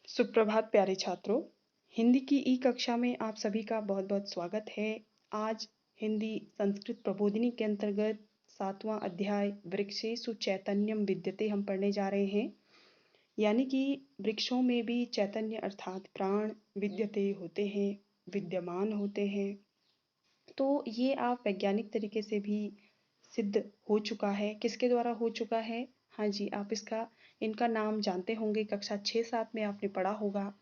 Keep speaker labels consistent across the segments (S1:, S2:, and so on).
S1: सुप्रभात प्यारे छात्रों। हिंदी की ई कक्षा में आप सभी का बहुत-बहुत स्वागत है। आज हिंदी संस्कृत प्रबोधिनी के अंतर्गत 7वां अध्याय वृक्षेषु चैतन्यम विद्यते हम पढ़ने जा रहे हैं। यानी कि वृक्षों में भी चैतन्य अर्थात प्राण विद्यते होते हैं, विद्यमान होते हैं। तो ये आप वैज्ञानिक तरीके से भी सिद्ध हो चुका है। किसके द्वारा हो चुका है? हाँ जी, आप इनका नाम जानते होंगे, कक्षा 6-7 में आपने पढ़ा होगा।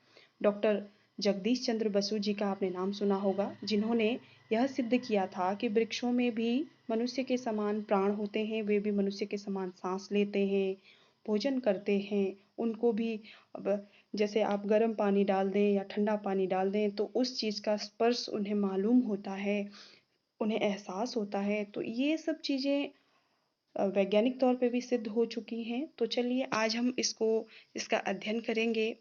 S1: डॉक्टर जगदीश चंद्र बसु जी का आपने नाम सुना होगा, जिन्होंने यह सिद्ध किया था कि वृक्षों में भी मनुष्य के समान प्राण होते हैं, वे भी मनुष्य के समान सांस लेते हैं, भोजन करते हैं। उनको भी अब जैसे आप गर्म पानी डाल दें या ठंडा पानी डाल दें तो उस चीज़ का स्पर्श उन्हें मालूम होता है, उन्हें एहसास होता है। तो ये सब चीज़ें वैज्ञानिक तौर पे भी सिद्ध हो चुकी हैं। तो चलिए आज हम इसका अध्ययन करेंगे।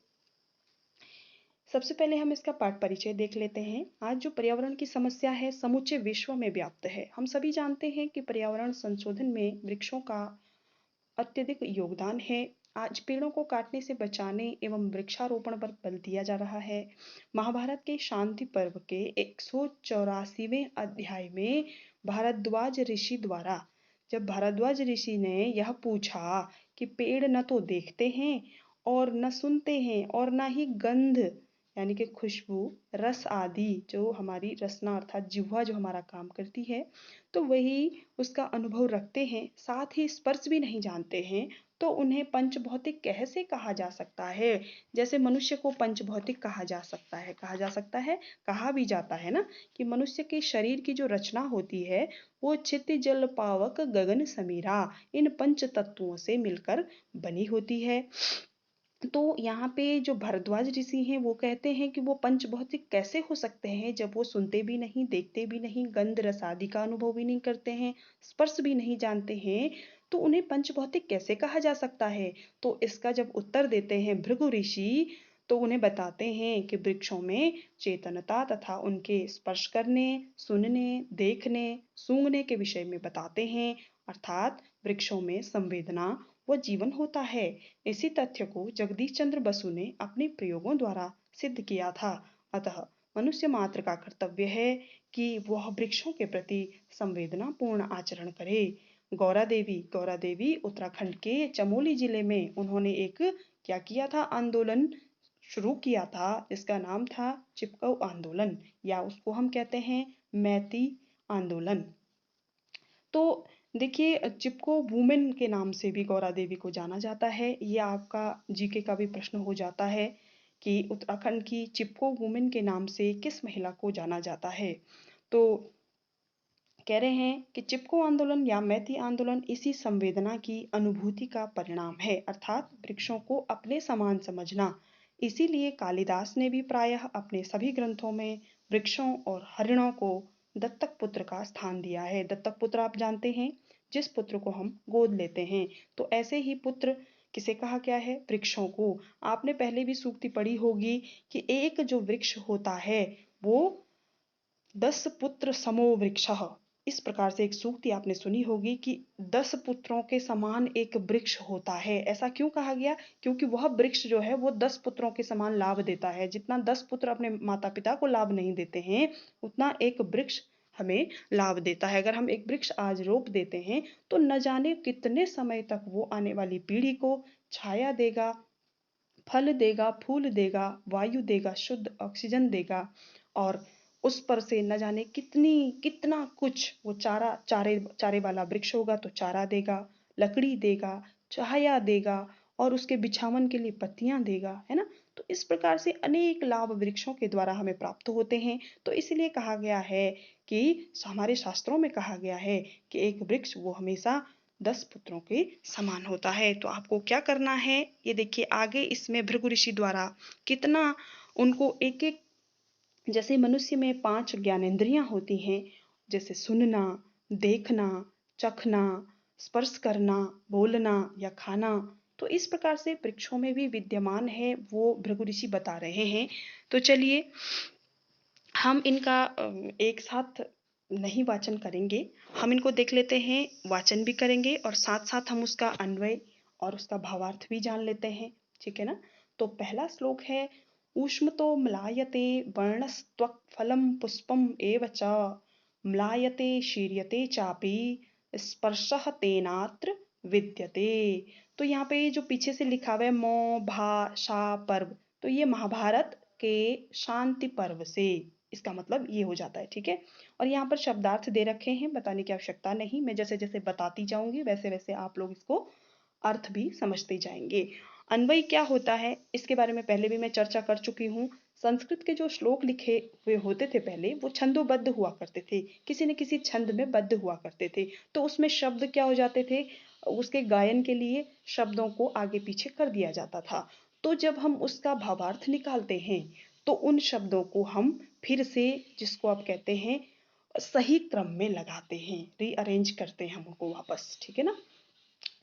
S1: सबसे पहले हम इसका पाठ परिचय देख लेते हैं। आज जो पर्यावरण की समस्या है समूचे विश्व में व्याप्त है। हम सभी जानते हैं कि पर्यावरण संशोधन में वृक्षों का अत्यधिक योगदान है। आज पेड़ों को काटने से बचाने एवं वृक्षारोपण पर बल दिया जा रहा है। महाभारत के शांति पर्व के 184वें अध्याय में भारद्वाज ऋषि ने यह पूछा कि पेड़ न तो देखते हैं और न सुनते हैं और न ही गंध यानी कि खुशबू, रस आदि जो हमारी रसना अर्थात जिह्वा जो हमारा काम करती है, तो वही उसका अनुभव रखते हैं, साथ ही स्पर्श भी नहीं जानते हैं, तो उन्हें पंचभौतिक कैसे कहा जा सकता है? जैसे मनुष्य को पंचभौतिक कहा जा सकता है, कहा भी जाता है ना कि मनुष्य के शरीर की जो रचना होती है, वो क्षिति जल पावक गगन समीरा इन पंच तत्वों से मिलकर बनी होती है। तो यहाँ पे जो भरद्वाज ऋषि हैं वो कहते हैं कि वो पंचभौतिक कैसे हो सकते हैं जब वो सुनते भी नहीं, देखते भी नहीं, गंध रस आदि का अनुभव भी नहीं करते हैं, स्पर्श भी नहीं जानते हैं, तो उन्हें पंचभौतिक कैसे कहा जा सकता है? तो इसका जब उत्तर देते हैं भृगु ऋषि, तो उन्हें बताते हैं कि वृक्षों में चेतनता तथा उनके स्पर्श करने, सुनने, देखने, सूंघने के विषय में बताते हैं। अर्थात वृक्षों में संवेदना व जीवन होता है। इसी तथ्य को जगदीश चंद्र बसु ने अपने प्रयोगों द्वारा सिद्ध किया था। अतः मनुष्य मात्र का कर्तव्य है कि वह वृक्षों के प्रति संवेदनापूर्ण आचरण करे। गौरा देवी उत्तराखंड के चमोली जिले में उन्होंने एक क्या किया था? आंदोलन शुरू किया था, जिसका नाम था चिपकू आंदोलन, या उसको हम कहते हैं मैती आंदोलन। तो देखिए, चिपको वुमेन के नाम से भी गौरा देवी को जाना जाता है। ये आपका जीके का भी प्रश्न हो जाता है कि उत्तराखंड की चिपको वुमेन के नाम से किस महिला को जाना जाता है? तो कह रहे हैं कि चिपको आंदोलन या मैती आंदोलन इसी संवेदना की अनुभूति का परिणाम है, अर्थात वृक्षों को अपने समान समझना। इसीलिए कालिदास ने भी प्रायः अपने सभी ग्रंथों में वृक्षों और हरिणों को दत्तक पुत्र का स्थान दिया है। दत्तक पुत्र आप जानते हैं, जिस पुत्र को हम गोद लेते हैं। तो ऐसे ही पुत्र किसे कहा गया है? वृक्षों को। आपने पहले भी सूक्ति पढ़ी होगी कि एक जो वृक्ष होता है वो 10 पुत्र समो वृक्षः, इस प्रकार से एक सूक्ति आपने सुनी होगी कि 10 पुत्रों के समान एक वृक्ष होता है। ऐसा क्यों कहा गया? क्योंकि वह वृक्ष जो है वो 10 पुत्रों के समान लाभ देता है। जितना 10 पुत्र अपने माता पिता को लाभ नहीं देते हैं, उतना एक वृक्ष हमें लाभ देता है। अगर हम एक वृक्ष आज रोप देते हैं तो न जाने कितने समय तक वो आने वाली पीढ़ी को छाया देगा, फल देगा, फूल देगा, वायु देगा, शुद्ध ऑक्सीजन देगा, और उस पर से न जाने कितना कुछ वो चारे वाला वृक्ष होगा तो चारा देगा, लकड़ी देगा, छाया देगा और उसके बिछावन के लिए पत्तियां देगा, है ना? तो इस प्रकार से अनेक लाभ वृक्षों के द्वारा हमें प्राप्त होते हैं। तो इसलिए कहा गया है कि हमारे शास्त्रों में कहा गया है कि एक वृक्ष वो हमेशा 10 पुत्रों के समान होता है। तो आपको क्या करना है, ये देखिए आगे इसमें भृगु ऋषि द्वारा कितना उनको एक-एक, जैसे मनुष्य में 5 ज्ञानेंद्रियां होती हैं, जैसे सुनना, देखना, चखना, स्पर्श करना, बोलना या खाना, तो इस प्रकार से वृक्षों में भी विद्यमान है, वो भृगु ऋषि बता रहे हैं। तो चलिए हम इनका एक साथ नहीं वाचन करेंगे, हम इनको देख लेते हैं, वाचन भी करेंगे और साथ साथ हम उसका अन्वय और उसका भावार्थ भी जान लेते हैं, ठीक है ना? तो पहला श्लोक है ऊष्मतो म्लायते वर्णस्त्वक् फलं पुष्पम एव च म्लायते शीर्यते चापि स्पर्शः तेनात्र विद्यते। तो यहाँ पे जो पीछे से लिखा हुआ है मो भा शा पर्व, तो ये महाभारत के शांति पर्व से, इसका मतलब ये हो जाता है, ठीक है। और यहाँ पर शब्दार्थ दे रखे हैं, बताने की आवश्यकता नहीं, मैं जैसे जैसे बताती जाऊंगी वैसे वैसे आप लोग इसको अर्थ भी समझते जाएंगे। अन्वय क्या होता है इसके बारे में पहले भी मैं चर्चा कर चुकी हूँ। संस्कृत के जो श्लोक लिखे हुए होते थे पहले, वो छंदोबद्ध हुआ करते थे, किसी न किसी छंद में बद्ध हुआ करते थे। तो उसमें शब्द क्या हो जाते थे, उसके गायन के लिए शब्दों को आगे पीछे कर दिया जाता था। तो जब हम उसका भावार्थ निकालते हैं तो उन शब्दों को हम फिर से, जिसको आप कहते हैं, सही क्रम में लगाते हैं, रीअरेंज करते हैं हमको वापस, ठीक है ना।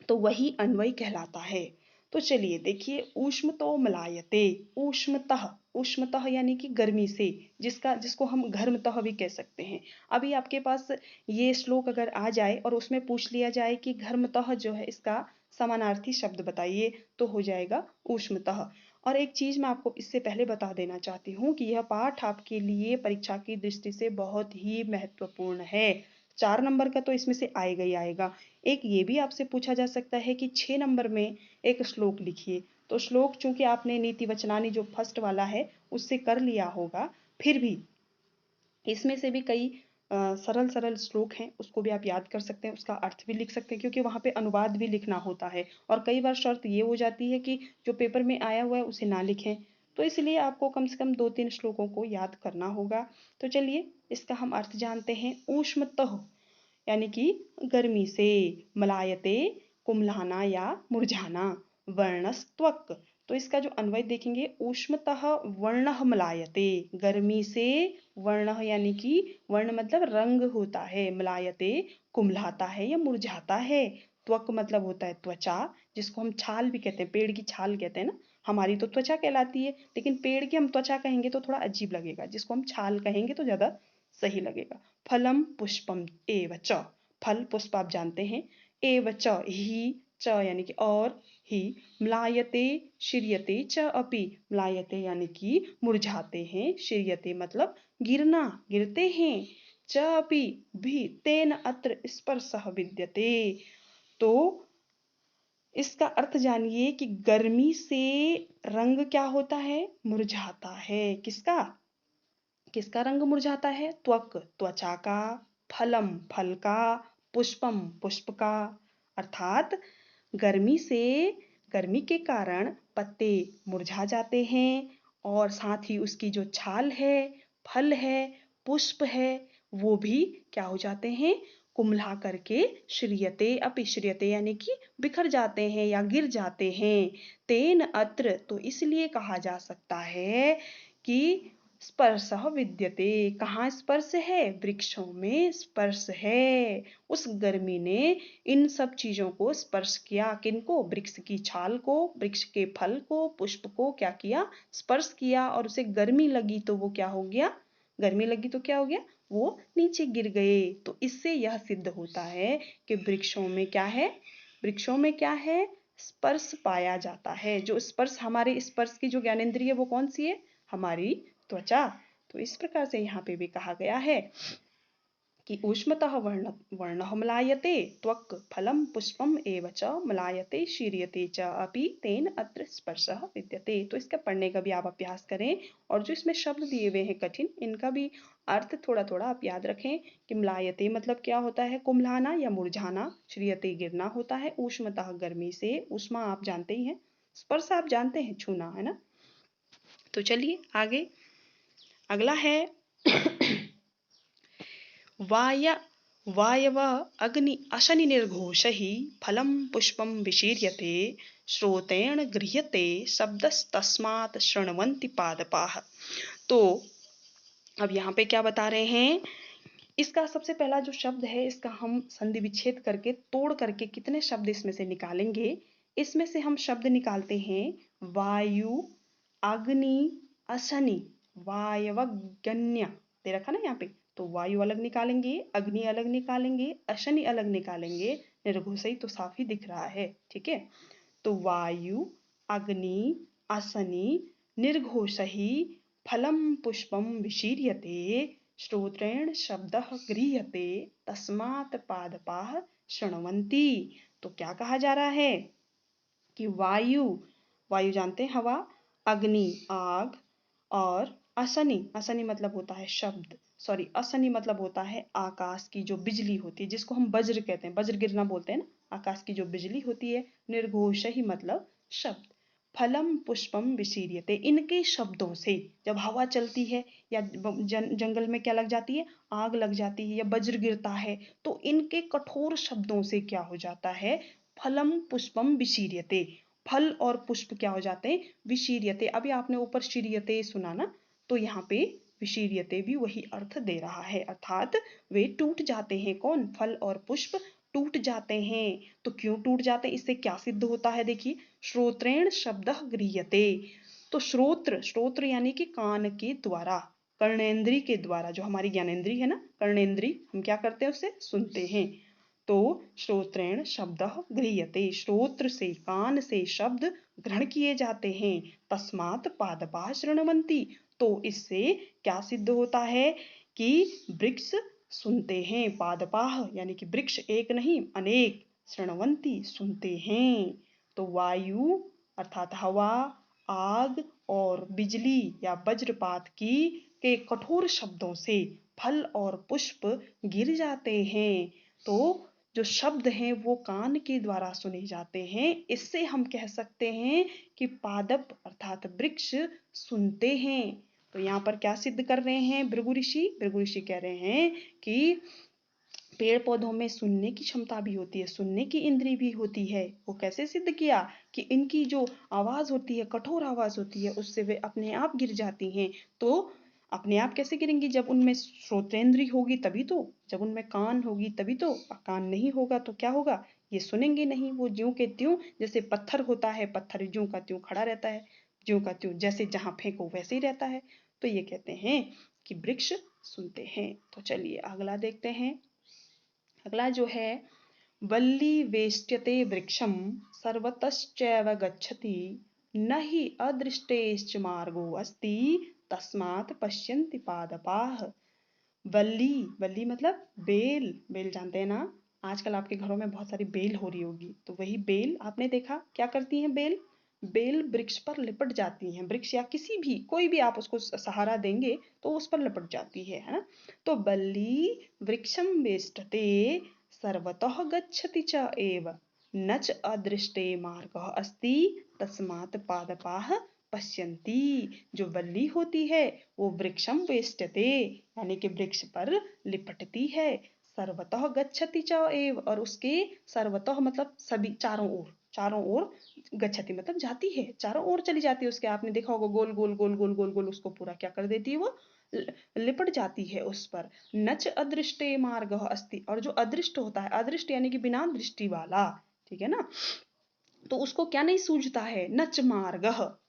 S1: तो वही अन्वय कहलाता है। तो चलिए देखिए, ऊष्मतो मलायते, ऊष्मतः, ऊष्मतः यानी कि गर्मी से, जिसको हम घर्मतः भी कह सकते हैं। अभी आपके पास ये श्लोक अगर आ जाए और उसमें पूछ लिया जाए कि घर्मतः जो है इसका समानार्थी शब्द बताइए, तो हो जाएगा ऊष्मतः। और एक चीज मैं आपको इससे पहले बता देना चाहती हूँ कि यह पाठ आपके लिए परीक्षा की दृष्टि से बहुत ही महत्वपूर्ण है। 4 नंबर का तो इसमें से आएगा ही आएगा। एक ये भी आपसे पूछा जा सकता है कि 6 नंबर में एक श्लोक लिखिए। तो श्लोक चूंकि आपने नीति वचनानी जो फर्स्ट वाला है उससे कर लिया होगा, फिर भी इसमें से भी कई सरल सरल श्लोक हैं, उसको भी आप याद कर सकते हैं, उसका अर्थ भी लिख सकते हैं, क्योंकि वहां पे अनुवाद भी लिखना होता है। और कई बार शर्त ये हो जाती है कि जो पेपर में आया हुआ है उसे ना लिखें, तो इसलिए आपको कम से कम 2-3 श्लोकों को याद करना होगा। तो चलिए इसका हम अर्थ जानते हैं। ऊष्मतः यानी कि गर्मी से, मलायते कुम्हलाना या मुरझाना, वर्णस्त्वक, तो इसका जो अन्वय देखेंगे ऊष्मतः वर्णः मलायते, गर्मी से, वर्ण यानी कि वर्ण मतलब रंग होता है, मलायते कुम्हलाता है या मुरझाता है, त्वक मतलब होता है त्वचा, जिसको हम छाल भी कहते हैं, पेड़ की छाल कहते हैं ना। हमारी तो त्वचा कहलाती है, लेकिन पेड़ की हम त्वचा कहेंगे तो थोड़ा अजीब लगेगा, जिसको हम छाल कहेंगे तो ज्यादा सही लगेगा। फलम पुष्पम एव च, फल पुष्प आप जानते हैं, एव च ही, च यानी कि और, ही, म्लायते शिर्यते च अपि, म्लायते यानी कि मुरझाते हैं, शिर्यते मतलब गिरना, गिरते हैं, च अपि भी, तेन अत्र स्पर्शः विद्यते। तो इसका अर्थ जानिए कि गर्मी से रंग क्या होता है, मुरझाता है। किसका, किसका रंग मुरझाता है, त्वक त्वचा का, फलम फल का, पुष्पम पुष्प का। अर्थात गर्मी से, गर्मी के कारण पत्ते मुरझा जाते हैं, और साथ ही उसकी जो छाल है, फल है, पुष्प है, वो भी क्या हो जाते हैं, कुम्हला करके, श्रियते अपि, श्रियते यानी कि बिखर जाते हैं या गिर जाते हैं। तेन अत्र, तो इसलिए कहा जा सकता है कि स्पर्शः विद्यते, कहाँ स्पर्श है, वृक्षों में स्पर्श है। उस गर्मी ने इन सब चीजों को स्पर्श किया, किनको, वृक्ष की छाल को, वृक्ष के फल को, पुष्प को क्या किया, स्पर्श किया, और उसे गर्मी लगी तो वो क्या हो गया, गर्मी लगी तो क्या हो गया, वो नीचे गिर गए। तो इससे यह सिद्ध होता है कि वृक्षों में क्या है, वृक्षों में क्या है, स्पर्श पाया जाता है। जो स्पर्श, हमारे स्पर्श की जो ज्ञानेंद्रिय है वो कौन सी है, हमारी त्वचा। तो इस प्रकार से यहाँ पे भी कहा गया है कि ऊष्मतः वर्णः म्लायते, त्वक् फलं पुष्पम एव च म्लायते शीर्यते च अपि तेन अत्र स्पर्शः विद्यते। तो इसका पढ़ने का भी आप अभ्यास करें, और जो इसमें शब्द दिए हुए हैं कठिन, इनका भी अर्थ थोड़ा थोड़ा आप याद रखें कि म्लायते मतलब क्या होता है, कुम्हलाना या मुरझाना, शीर्यते गिरना होता है, ऊष्मतः गर्मी से, ऊष्मा आप जानते ही हैं, स्पर्श आप जानते हैं, छूना, है ना। तो चलिए आगे, अगला है वाय वायव अग्नि अशनि निर्घोषैः फलं पुष्पं विशीर्यते श्रोतेण गृह्यते शब्दस्तस्मात् शृण्वन्ति पादपाः। तो अब यहाँ पे क्या बता रहे हैं, इसका सबसे पहला जो शब्द है, इसका हम संधि विच्छेद करके, तोड़ करके कितने शब्द इसमें से निकालेंगे। इसमें से हम शब्द निकालते हैं वायु, अग्नि, अशनि, वायवगन्य, दे रखा ना यहाँ पे, तो वायु अलग निकालेंगे, अग्नि अलग निकालेंगे, अशनि अलग निकालेंगे, निर्घोषई तो साफ ही दिख रहा है, ठीक है। तो वायु, अग्नि, असनि निर्घोषहि फलं पुष्पं विशीर्यते श्रोत्रेण शब्दः गृह्यते तस्मात् पादपाः शृण्वन्ति। तो क्या कहा जा रहा है कि वायु, वायु जानते हैं हवा, अग्नि आग, और असनी, असनी मतलब होता है शब्द, सॉरी असनी मतलब होता है आकाश की जो बिजली होती है जिसको हम वज्र कहते हैं, वज्र गिरना बोलते हैं ना, आकाश की जो बिजली होती है। निर्घोष ही मतलब शब्द। फलम पुष्पम विशीर्यते, इनके शब्दों से जब हवा चलती है या जंगल में क्या लग जाती है, आग लग जाती है या वज्र गिरता है, तो इनके कठोर शब्दों से क्या हो जाता है, फलम पुष्पम विशीर्यते, फल और पुष्प क्या हो जाते हैं, विशीर्यते। अभी आपने ऊपर शीर्यते सुना ना, तो यहाँ पे विशीर्यते भी वही अर्थ दे रहा है, अर्थात वे टूट जाते हैं। कौन, फल और पुष्प टूट जाते हैं। तो क्यों टूट जाते हैं, इससे क्या सिद्ध होता है, देखिए, श्रोत्रेण शब्दः गृह्यते। तो श्रोत्र, श्रोत्र यानी कि कान के द्वारा, कर्णेंद्री के द्वारा, जो हमारी ज्ञानेंद्री है ना, कर्णेंद्री, हम क्या करते हैं, उससे सुनते हैं। तो श्रोत्रेण शब्दः गृह्यते, श्रोत्र से, कान से शब्द ग्रहण किए जाते हैं। तस्मात् पादपाः शृण्वन्ति, तो इससे क्या सिद्ध होता है कि वृक्ष सुनते हैं। पादपाः यानी कि वृक्ष, एक नहीं अनेक, शृण्वन्ति सुनते हैं। तो वायु अर्थात हवा, आग और बिजली या वज्रपात की के कठोर शब्दों से फल और पुष्प गिर जाते हैं। तो जो शब्द हैं वो कान के द्वारा सुने जाते हैं। इससे हम कह सकते हैं कि पादप अर्थात वृक्ष सुनते हैं। तो यहाँ पर क्या सिद्ध कर रहे हैं भृगु ऋषि, भृगु ऋषि कह रहे हैं कि पेड़ पौधों में सुनने की क्षमता भी होती है, सुनने की इंद्री भी होती है। वो कैसे सिद्ध किया कि इनकी जो आवाज होती है, कठोर आवाज होती है, उससे वे अपने आप गिर जाती हैं। तो अपने आप कैसे गिरेंगी, जब उनमें श्रोतेंद्री होगी तभी तो, जब उनमें कान होगी तभी तो। कान नहीं होगा तो क्या होगा, ये सुनेंगे नहीं। वो ज्यों के त्यों, जैसे पत्थर होता है, पत्थर ज्यों का त्यों खड़ा रहता है, ज्यों का त्यों, जैसे जहां फेंको वैसे ही रहता है। तो ये कहते हैं कि वृक्ष सुनते हैं। तो चलिए अगला देखते हैं। अगला जो है, वल्ली वेष्ट्यते वृक्षम सर्वतश्चैव गच्छति न हि अदृष्टेश्च मार्गो अस्ति तस्मात् पश्यन्ति पादपाः। वल्ली, वल्ली मतलब बेल, बेल जानते हैं ना, आजकल आपके घरों में बहुत सारी बेल हो रही होगी, तो वही बेल आपने देखा क्या करती हैं, बेल, बेल वृक्ष पर लिपट जाती हैं। वृक्ष या किसी भी, कोई भी आप उसको सहारा देंगे तो उस पर लिपट जाती है ना। तो बल्ली वृक्षम वेष्टते सर्वतः गच्छति च एव न च अदृष्टे मार्गः अस्ति तस्मात् पादपाः पश्यन्ति। जो बल्ली होती है वो वृक्षम वेष्टते यानी कि वृक्ष पर लिपटती है, सर्वतः गच्छति च एव, और उसके सर्वतः मतलब सभी, चारों ओर, चारों ओर, गच्छति मतलब जाती है, चारों ओर चली जाती है उसके। आपने देखा होगा गोल गोल गोल गोल गोल गोल उसको पूरा क्या कर देती है, वो लिपट जाती है उस पर। नच अदृष्टे मार्ग अस्ति, और जो अदृष्ट होता है, अदृष्ट यानी कि बिना दृष्टि वाला, ठीक है ना, तो उसको क्या नहीं सूझता है, नच मार्ग,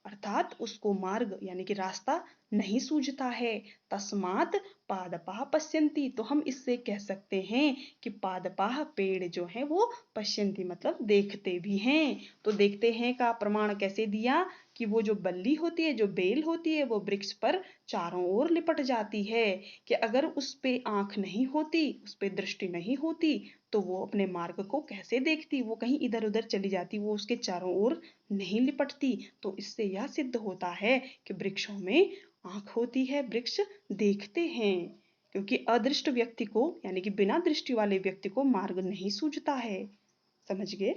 S1: अर्थात उसको मार्ग यानी कि रास्ता नहीं सूझता है। तस्मात् पादपाः पश्यन्ति, तो हम इससे कह सकते हैं कि पादपाः पेड़ जो है वो पश्यन्ति मतलब देखते भी हैं। तो देखते हैं का प्रमाण कैसे दिया कि वो जो बल्ली होती है, जो बेल होती है, वो वृक्ष पर चारों ओर लिपट जाती है, कि अगर उस पे आंख नहीं होती, उस पे दृष्टि नहीं होती, तो वो अपने मार्ग को कैसे देखती, वो कहीं इधर उधर चली जाती, वो उसके चारों ओर नहीं लिपटती। तो इससे यह सिद्ध होता है कि वृक्षों में आंख होती है, वृक्ष देखते हैं, क्योंकि अदृष्ट व्यक्ति को यानी कि बिना दृष्टि वाले व्यक्ति को मार्ग नहीं सूझता है। समझ गए।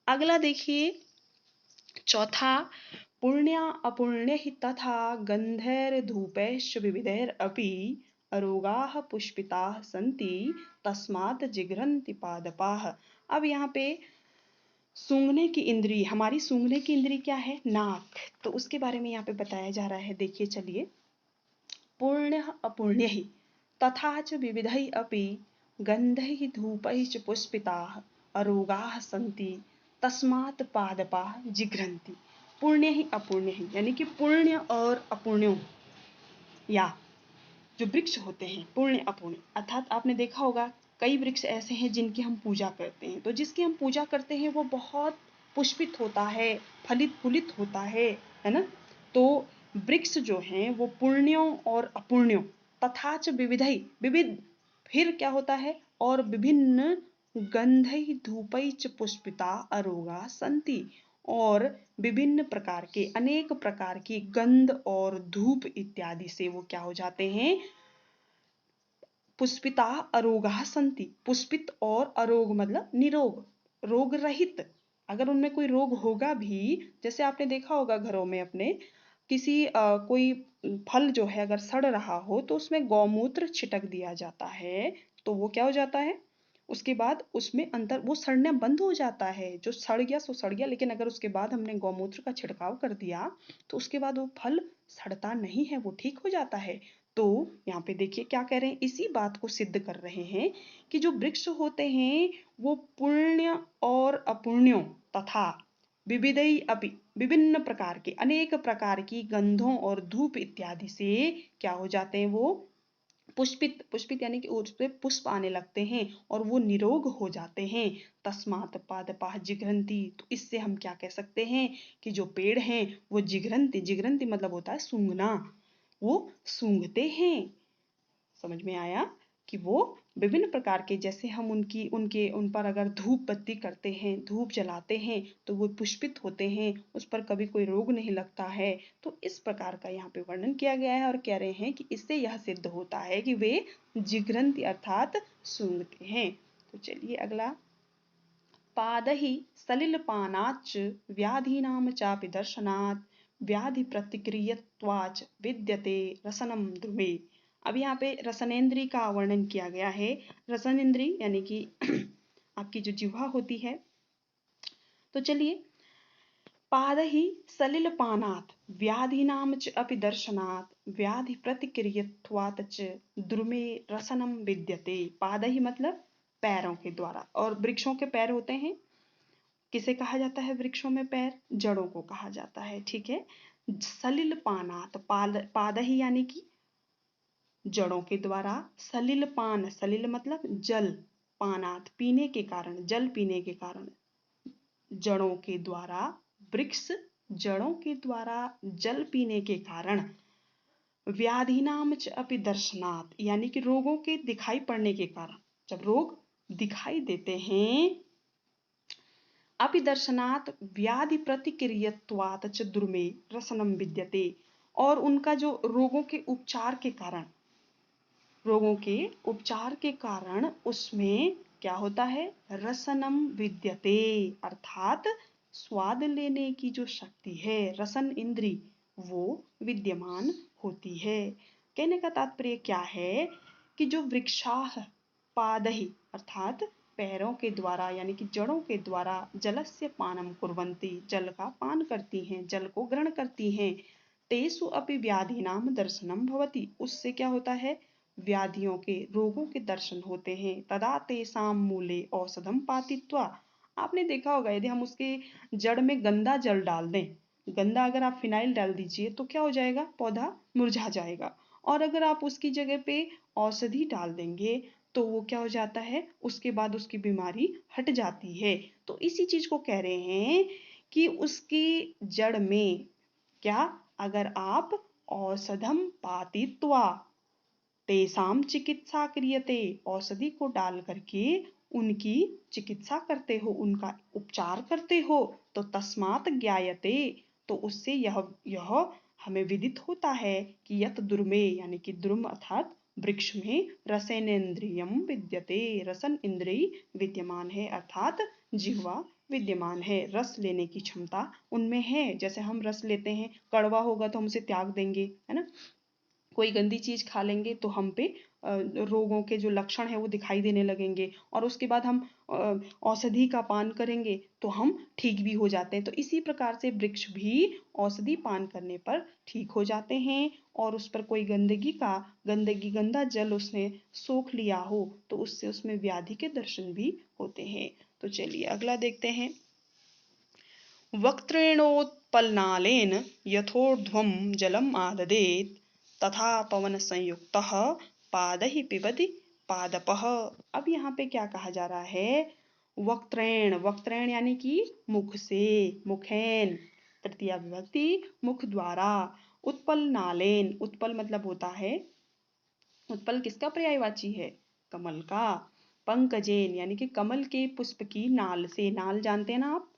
S1: अगला देखिए, चौथा, पुण्य अपुण्य ही तथा गंधैर धूपैश्च विविधैरपि अरोगाः पुष्पिताः सन्ति तस्मात् जिघ्रन्ति पादपाः। अब यहाँ पे सूंघने की इंद्री, हमारी सूंघने की इंद्री क्या है, नाक, तो उसके बारे में यहाँ पे बताया जा रहा है। देखिए चलिए, पुण्य अपुण्य ही तथा च विविधैः अपि गंधैः धूपैश्च पुष्पिताः अरोगाः सन्ति तस्मात् पादपाः जिघ्रन्ति। पुण्य ही अपुण्य ही यानी कि पुण्य और अपुण्यों या जो वृक्ष होते हैं, पुण्य अपुण्य, अर्थात आपने देखा होगा कई वृक्ष ऐसे हैं जिनकी हम पूजा करते हैं, तो जिसकी हम पूजा करते हैं वो बहुत पुष्पित होता है, फलित फूलित होता है, है ना। तो वृक्ष जो हैं वो पुण्यों और अपुण्यों तथा च विविधै विविध, फिर क्या होता है, और विभिन्न गंधै धूपै च पुष्पिता अरोगा संति, और विभिन्न प्रकार के अनेक प्रकार की गंध और धूप इत्यादि से वो क्या हो जाते हैं, पुष्पिता अरोगा संति, पुष्पित और अरोग मतलब निरोग, रोग रहित। अगर उनमें कोई रोग होगा भी, जैसे आपने देखा होगा घरों में अपने, किसी कोई फल जो है अगर सड़ रहा हो तो उसमें गौमूत्र छिटक दिया जाता है, तो वो क्या हो जाता है, उसके बाद उसमें अंदर वो सड़ना बंद हो जाता है। जो सड़ गया सो सड़ गया, लेकिन अगर उसके बाद हमने गौमूत्र का छिड़काव कर दिया तो उसके बाद वो फल सड़ता नहीं है, वो ठीक हो जाता है। तो यहाँ पे देखिए क्या कह रहे हैं, इसी बात को सिद्ध कर रहे हैं कि जो वृक्ष होते हैं वो पुण्य और अपुण्यों तथा विविधई अपि, विभिन्न प्रकार के अनेक प्रकार की गंधों और धूप इत्यादि से क्या हो जाते हैं, वो पुष्पित, पुष्पित यानी कि उसपे पुष्प आने लगते हैं और वो निरोग हो जाते हैं। तस्मात् पादपाः जिघ्रन्ति, तो इससे हम क्या कह सकते हैं कि जो पेड़ हैं वो जिघ्रन्ति, जिघ्रन्ति मतलब होता है सूंघना, वो सूंघते हैं। समझ में आया कि वो विभिन्न प्रकार के, जैसे हम उनकी उनके उन पर अगर धूप बत्ती करते हैं, धूप जलाते हैं तो वो पुष्पित होते हैं, उस पर कभी कोई रोग नहीं लगता है। तो इस प्रकार का यहाँ पे वर्णन किया गया है और कह रहे हैं कि इससे यह सिद्ध होता है कि वे जिघ्रन्ति अर्थात सूंघते हैं। तो चलिए अगला, पादहि सलिलपानाच्च व्याधीनां चापि दर्शनात् व्याधि प्रतिक्रियत्वाच विद्यते रसनम द्रुमे। अब यहाँ पे रसनेन्द्रिय का वर्णन किया गया है। रसनेन्द्रिय यानी कि आपकी जो जिह्वा होती है। तो चलिए, पादहि सलिलपानात् व्याधीनां च अपि दर्शनात् व्याधि प्रतिक्रियत्वात् च द्रुमे रसनम विद्यते। पादहि मतलब पैरों के द्वारा, और वृक्षों के पैर होते हैं, किसे कहा जाता है वृक्षों में पैर, जड़ों को कहा जाता है, ठीक है। सलिल पानात, पादहि यानी कि जड़ों के द्वारा, सलिल पान, सलिल मतलब जल, पानात पीने के कारण, जल पीने के कारण, जड़ों के द्वारा, वृक्ष जड़ों के द्वारा जल पीने के कारण, व्याधिनाम च अपि दर्शनात् यानी कि रोगों के दिखाई पड़ने के कारण, जब रोग दिखाई देते हैं, अपि दर्शनात् व्याधि प्रतिक्रियत्वात् च द्रुमे रसनम विद्यते, और उनका जो रोगों के उपचार के कारण, रोगों के उपचार के कारण उसमें क्या होता है, रसनम विद्यते अर्थात स्वाद लेने की जो शक्ति है, रसन इंद्री, वो विद्यमान होती है। कहने का तात्पर्य क्या है कि जो वृक्षाः पादहि अर्थात पैरों के द्वारा यानी कि जड़ों के द्वारा जलस्य पानम कुर्वन्ति, जल का पान करती हैं, जल को ग्रहण करती हैं, तेषु अपि व्याधीनाम दर्शनम भवति, उससे क्या होता है, व्याधियों के, रोगों के दर्शन होते हैं। तदा तेषां मूले औषधम पातित्वा, आपने देखा होगा यदि हम उसके जड़ में गंदा जल डाल दें, गंदा अगर आप फिनाइल डाल दीजिए तो क्या हो जाएगा, पौधा मुरझा जाएगा, और अगर आप उसकी जगह पे औषधि डाल देंगे तो वो क्या हो जाता है, उसके बाद उसकी बीमारी हट जाती है। तो इसी चीज को कह रहे हैं कि उसकी जड़ में क्या, अगर आप औषधम पातित्वा तेसाम चिकित्सा क्रियते, औषधि को डाल करके उनकी चिकित्सा करते हो, उनका उपचार करते हो, तो तस्मात् ज्ञायते, तो उससे यह हमें विदित होता है कि यत दुर्मे यानी कि दुर्म अर्थात वृक्ष में रसेनेन्द्रियम विद्यते, रसन इंद्रिय विद्यमान है, अर्थात जिह्वा विद्यमान है, रस लेने की क्षमता उनमें है। जैसे हम रस लेते हैं, कड़वा होगा तो हम उसे त्याग देंगे, है ना, कोई गंदी चीज खा लेंगे तो हम पे रोगों के जो लक्षण है वो दिखाई देने लगेंगे, और उसके बाद हम औषधि का पान करेंगे तो हम ठीक भी हो जाते हैं। तो इसी प्रकार से वृक्ष भी औषधि पान करने पर ठीक हो जाते हैं, और उस पर कोई गंदगी गंदा जल उसने सोख लिया हो तो उससे उसमें व्याधि के दर्शन भी होते हैं। तो चलिए अगला देखते हैं, वक्त्रेणोत्पलनालेन यथोर्ध्वं जलम् आददेत् तथा पवन संयुक्त पादहि पिबति पादपः। अब यहाँ पे क्या कहा जा रहा है, वक्त्रेण, वक्त्रेण यानी कि मुख से, मुखैन, तृतीया विभक्ति मुख द्वारा। उत्पल नालेन, उत्पल मतलब होता है, उत्पल किसका पर्यायवाची है? कमल का। पंकजेन यानी कि कमल के पुष्प की नाल से, नाल जानते हैं ना आप,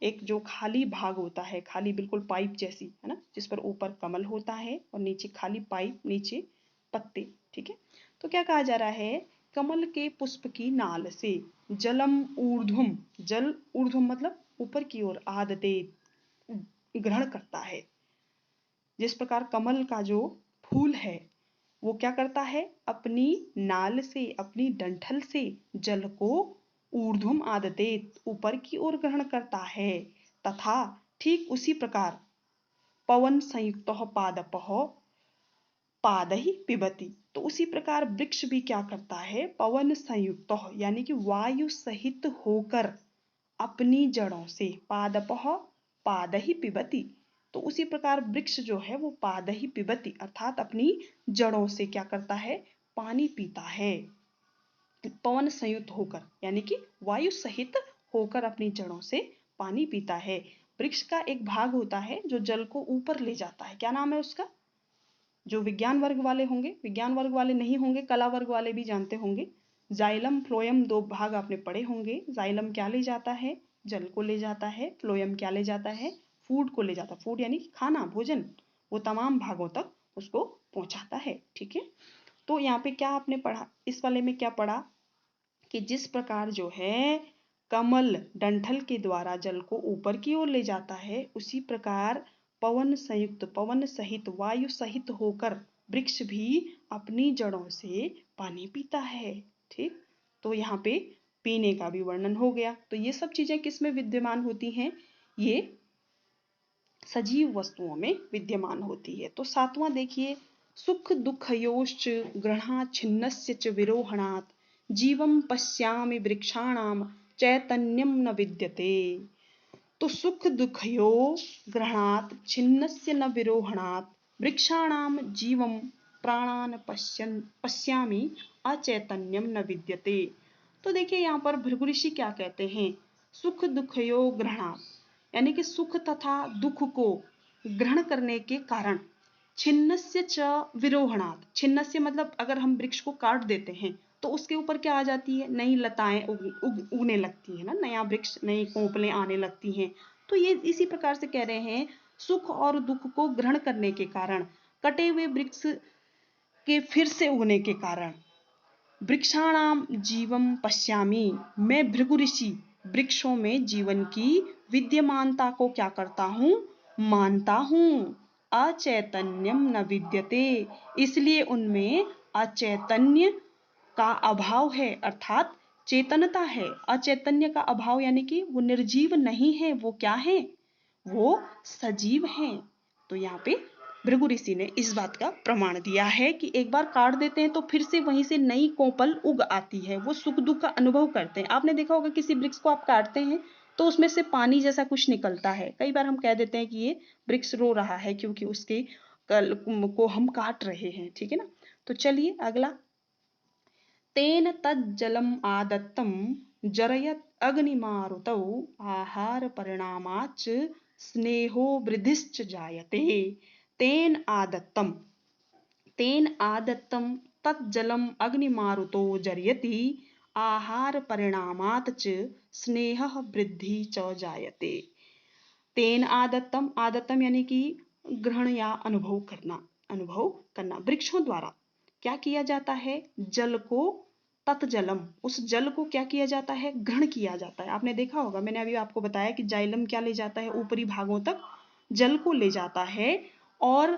S1: एक जो खाली भाग होता है, खाली बिल्कुल पाइप जैसी, है ना, जिस पर ऊपर कमल होता है और नीचे खाली पाइप, नीचे पत्ते। ठीक है, तो क्या कहा जा रहा है? कमल के पुष्प की नाल से जलम ऊर्ध्वम, जल ऊर्ध्वम मतलब ऊपर की ओर, आदते ग्रहण करता है। जिस प्रकार कमल का जो फूल है वो क्या करता है? अपनी नाल से, अपनी डंठल से जल को ऊर्ध्वम आदते ऊपर की ओर ग्रहण करता है, तथा ठीक उसी प्रकार पवन संयुक्त पादपः पादहि पिबति, तो उसी प्रकार वृक्ष भी क्या करता है? पवन संयुक्त यानी कि वायु सहित होकर अपनी जड़ों से, पादपः पादहि पिबति, तो उसी प्रकार वृक्ष जो है वो पादहि पिबति अर्थात अपनी जड़ों से क्या करता है? पानी पीता है। पवन संयुक्त होकर यानी कि वायु सहित होकर अपनी जड़ों से पानी पीता है। वृक्ष का एक भाग होता है जो जल को ऊपर ले जाता है, क्या नाम है उसका? जो विज्ञान वर्ग वाले होंगे, विज्ञान वर्ग वाले नहीं होंगे, कला वर्ग वाले भी जानते होंगे। जाइलम फ्लोएम दो भाग आपने पढ़े होंगे। जाइलम क्या ले जाता है? जल को ले जाता है। फ्लोएम क्या ले जाता है? फूड को ले जाता है। फूड यानी खाना, भोजन, वो तमाम भागों तक उसको पहुंचाता है। ठीक है, तो यहाँ पे क्या आपने पढ़ा, इस वाले में क्या पढ़ा कि जिस प्रकार जो है कमल डंठल के द्वारा जल को ऊपर की ओर ले जाता है, उसी प्रकार पवन संयुक्त, पवन सहित, वायु सहित होकर वृक्ष भी अपनी जड़ों से पानी पीता है। ठीक, तो यहाँ पे पीने का भी वर्णन हो गया। तो ये सब चीजें किस में विद्यमान होती हैं? ये सजीव वस्तुओं में विद्यमान होती है। तो सातवां देखिए, सुख दुःखयोश्च ग्रहणात् छिन्नस्य च विरोहणात् जीवं पश्यामि वृक्षाणाम चैतन्यम न विद्यते। तो सुख दुःखयो ग्रहणात् छिन्नस्य न विरोहणात् वृक्षाणाम जीवं प्राणान पश्यामि अचैतन्यम न विद्यते। तो देखिए यहाँ पर भृगु ऋषि क्या कहते हैं? सुख दुःखयो ग्रहणात् यानी कि सुख तथा दुख को ग्रहण करने के कारण, छिन्नस्य च विरोहणात्, छिन्नस्य मतलब अगर हम वृक्ष को काट देते हैं तो उसके ऊपर क्या आ जाती है? नई लताएं उगने लगती है ना, नया वृक्ष, नई कोंपलें आने लगती हैं। तो ये इसी प्रकार से कह रहे हैं, सुख और दुख को ग्रहण करने के कारण, कटे हुए वृक्ष के फिर से उगने के कारण, वृक्षाणाम जीवम पश्यामि, मैं भृगु ऋषि वृक्षों में जीवन की विद्यमानता को क्या करता हूं? मानता हूं। अचैतन्यम न विद्यते, इसलिए उनमें अचैतन्य का अभाव है, अर्थात चेतनता है। अचैतन्य का अभाव यानी कि वो निर्जीव नहीं है, वो क्या है? वो सजीव हैं। तो यहाँ पे भृगु ऋषि ने इस बात का प्रमाण दिया है कि एक बार काट देते हैं तो फिर से वहीं से नई कोपल उग आती है, वो सुख दुख का अनुभव करते हैं। आपने देखा होगा किसी वृक्ष को आप काटते हैं तो उसमें से पानी जैसा कुछ निकलता है। कई बार हम कह देते हैं कि ये वृक्ष रो रहा है क्योंकि उसके कल को हम काट रहे हैं। ठीक है ना, तो चलिए अगला, तेन तज्जलम आदत्तम जरयत अग्निमारुतौ आहार परिणामाच स्नेहो वृद्धिश्च जायते। तेन आदत्तम, तेन आदत्तम तज्जलम अग्निमारुतो जरयति आहार परिणामात् च स्नेहः वृद्धि च जायते। तेन आदत्तम, आदत्तम यानी कि ग्रहण या अनुभव करना, अनुभव करना। वृक्षों द्वारा क्या किया जाता है? जल को, तत्जलम, उस जल को क्या किया जाता है? ग्रहण किया जाता है। आपने देखा होगा, मैंने अभी आपको बताया कि जाइलम क्या ले जाता है? ऊपरी भागों तक जल को ले जाता है, और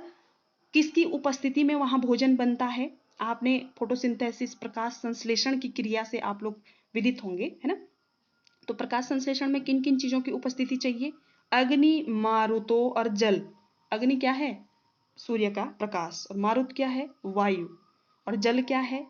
S1: किसकी उपस्थिति में वहां भोजन बनता है? आपने फोटोसिंथेसिस, प्रकाश संश्लेषण की क्रिया से आप लोग विदित होंगे, है ना। तो प्रकाश संश्लेषण में किन किन चीजों की उपस्थिति चाहिए? अग्नि, मारुतो और जल। अग्नि क्या है? सूर्य का प्रकाश, और मारुत क्या है? वायु, और जल क्या है?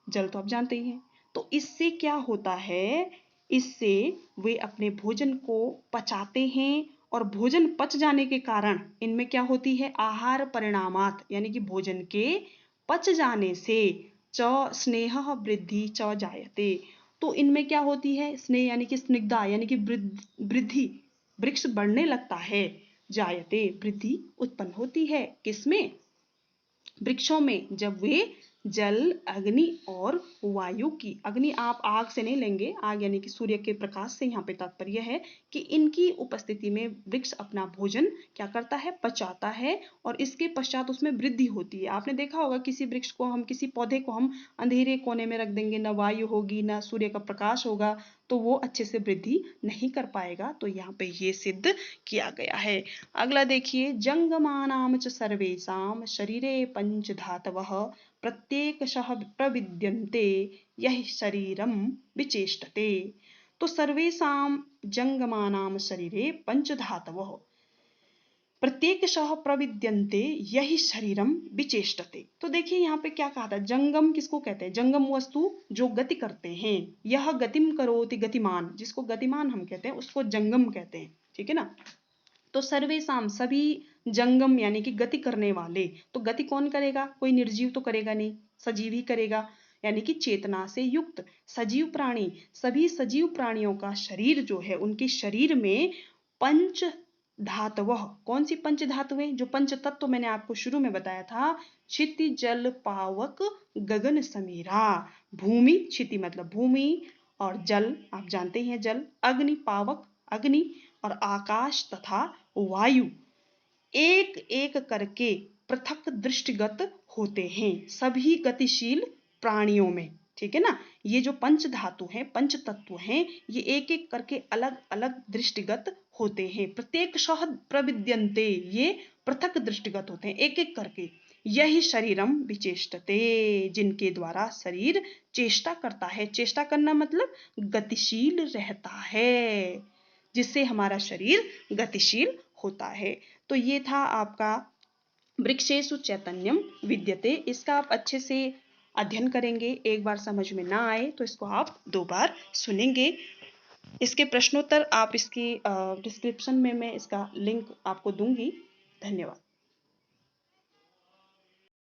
S1: जल तो आप जानते ही हैं। तो इससे क्या होता है? इससे वे अपने भोजन को पचाते हैं, और भोजन पच जाने के कारण इनमें क्या होती है? आहार परिणामात यानी कि भोजन के पच जाने से च स्नेह वृद्धि च जायते। तो इनमें क्या होती है? स्नेह यानी कि स्निग्धा यानी कि वृद्धि, वृक्ष बढ़ने लगता है। जायते, वृद्धि उत्पन्न होती है। किसमें? वृक्षों में, जब वे जल, अग्नि और वायु की, अग्नि आप आग से नहीं लेंगे, आग यानी कि सूर्य के प्रकाश से यहाँ पे तात्पर्य है कि इनकी उपस्थिति में वृक्ष अपना भोजन क्या करता है? पचाता है, और इसके पश्चात उसमें वृद्धि होती है। आपने देखा होगा किसी वृक्ष को हम, किसी पौधे को हम अंधेरे कोने में रख देंगे, न वायु होगी न सूर्य का प्रकाश होगा, तो वो अच्छे से वृद्धि नहीं कर पाएगा। तो यहाँ पे ये सिद्ध किया गया है। अगला देखिए, जंगमानाम च सर्वेषां शरीरे पंच धातवः प्रत्येकशः प्रविद्यन्ते यह शरीरम विचेष्टते। तो सर्वेषां जंगमानाम शरीरे पंच धातवः प्रत्येकशः प्रविद्यन्ते यही शरीरम विचेष्टते। तो देखिए यहाँ पे क्या कहा था, जंगम किसको कहते हैं? जंगम वस्तु जो गति करते हैं। यह गतिम करोति गतिमान, जिसको गतिमान हम कहते हैं उसको जंगम कहते हैं। ठीक है ना? तो सर्वेषां सभी, जंगम यानी कि गति करने वाले। तो गति कौन करेगा? कोई निर्जीव तो करेगा नहीं, सजीव ही करेगा, यानी कि चेतना से युक्त सजीव प्राणी। सभी सजीव प्राणियों का शरीर जो है, उनके शरीर में पंच धातवः, कौन सी पंच धातुएं? जो पंच तत्व मैंने आपको शुरू में बताया था, क्षिति जल पावक गगन समीरा। भूमि, क्षिति मतलब भूमि, और जल आप जानते हैं जल, अग्नि पावक अग्नि, और आकाश तथा वायु एक एक करके पृथक दृष्टिगत होते हैं सभी गतिशील प्राणियों में। ठीक है ना? ये जो पंच धातु हैं, पंच तत्व हैं, ये एक एक करके अलग अलग दृष्टिगत होते हैं। प्रत्येक शह प्रविद्यन्ते, ये पृथक दृष्टिगत होते हैं एक एक करके। यही शरीरम विचेष्टते, जिनके द्वारा शरीर चेष्टा करता है। चेष्टा करना मतलब गतिशील रहता है, जिससे हमारा शरीर गतिशील होता है। तो ये था आपका वृक्षेषु चैतन्यम विद्यते। इसका आप अच्छे से अध्ययन करेंगे। एक बार समझ में ना आए तो इसको आप 2 बार सुनेंगे। इसके प्रश्नोत्तर आप इसकी डिस्क्रिप्शन में मैं इसका लिंक आपको दूंगी। धन्यवाद।